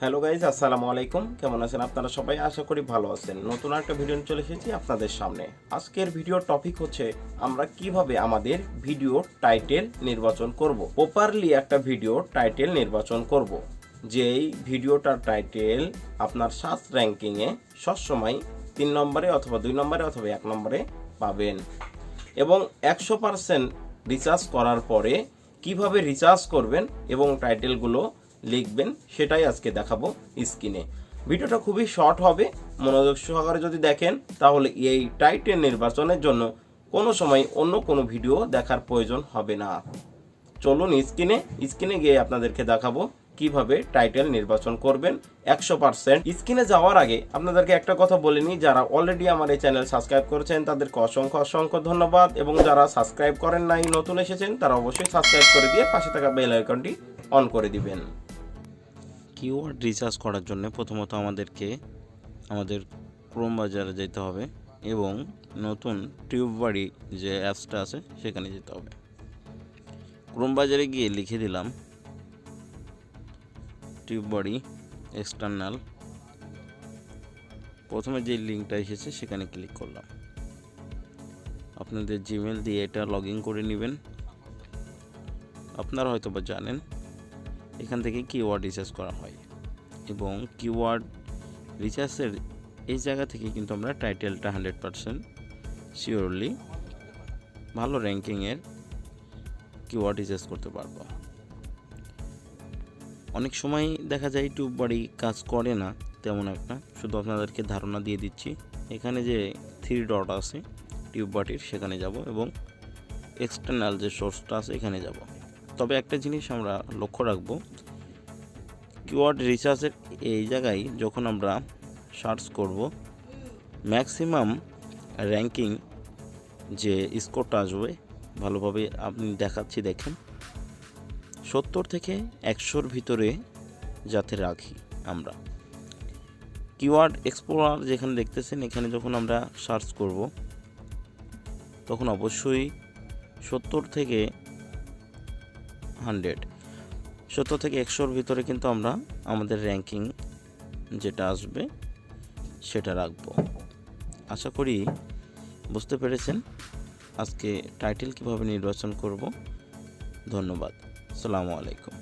Hello guys, আসসালামু আলাইকুম। কেমন আছেন আপনারা সবাই? আশা করি ভালো আছেন। নতুন একটা ভিডিও চলে এসেছি আপনাদের সামনে। আজকের ভিডিওর টপিক হচ্ছে আমরা কিভাবে আমাদের ভিডিও টাইটেল নির্বাচন করব। প্রপারলি একটা ভিডিও টাইটেল নির্বাচন করব, যেই ভিডিওটার টাইটেল আপনার সার্চ র্যাঙ্কিংয়ে সবসময় 3 নম্বরে অথবা 2 নম্বরে অথবা 1 নম্বরে পাবেন। এবং 100% রিসার্চ করার পরে কিভাবে রিসার্চ করবেন এবং টাইটেলগুলো লিখবেন সেটাই আজকে দেখাবো স্ক্রিনে। ভিডিওটা খুবই শর্ট হবে, মনোযোগ সহকারে যদি দেখেন তাহলে এই টাইটেল নির্বাচনের জন্য কোনো সময় অন্য কোনো ভিডিও দেখার প্রয়োজন হবে না। চলুন স্ক্রিনে গিয়ে আপনাদেরকে দেখাবো কিভাবে টাইটেল নির্বাচন করবেন 100%। স্ক্রিনে যাওয়ার আগে আপনাদেরকে একটা কথা বলে নিই, যারা অলরেডি আমার এই চ্যানেল সাবস্ক্রাইব করেছেন তাদেরকে অসংখ্য ধন্যবাদ, এবং যারা সাবস্ক্রাইব করেন নাই, নতুন এসেছেন, তারা অবশ্যই সাবস্ক্রাইব করে দিয়ে পাশে থাকা বেল আইকনটি অন করে দিবেন। কিওয়ার্ড রিসার্চ করার জন্য প্রথমত আমাদেরকে আমাদের ক্রোম বাজারে যেতে হবে এবং নতুন টিউববাড়ি যে অ্যাপসটা আছে সেখানে যেতে হবে। ক্রোম বাজারে গিয়ে লিখে দিলাম টিউববাড়ি এক্সটার্নাল। প্রথমে যে লিঙ্কটা এসেছে সেখানে ক্লিক করলাম। আপনাদের জিমেল দিয়ে এটা লগ ইন করে নেবেন। আপনারা হয়তো বা জানেন এখান থেকে কিওয়ার্ড রিসার্চ করা হয়, এবং কিওয়ার্ড রিসার্চের এই জায়গা থেকে কিন্তু আমরা টাইটেলটা 100% শিওরলি ভালো র্যাঙ্কিংয়ের কিওয়ার্ড রিসার্চ করতে পারবো। অনেক সময় দেখা যায় টিউববাড়ি কাজ করে না তেমন একটা, শুধু আপনাদেরকে ধারণা দিয়ে দিচ্ছি। এখানে যে 3 ডট আছে টিউববাড়ির সেখানে যাব এবং এক্সটার্নাল যে সোর্সটা আছে এখানে যাব। তবে একটা জিনিস আমরা লক্ষ্য রাখব, কিওয়ার্ড রিসার্চের এই জায়গায় যখন আমরা সার্চ করব, ম্যাক্সিমাম র্যাঙ্কিং যে স্কোরটা আসবে, ভালোভাবে আপনি দেখাচ্ছি দেখেন, 70 থেকে 100-র ভিতরে যাতে রাখি আমরা। কিওয়ার্ড এক্সপ্লোরার যেখানে দেখতেছেন, এখানে যখন আমরা সার্চ করব তখন অবশ্যই 70 থেকে 100-র ভিতরে কিন্তু আমরা আমাদের র্যাঙ্কিং যেটা আসবে সেটা রাখবো। আশা করি বুঝতে পেরেছেন আজকে টাইটেল কিভাবে নির্বাচন করব। ধন্যবাদ। আসসালামু আলাইকুম।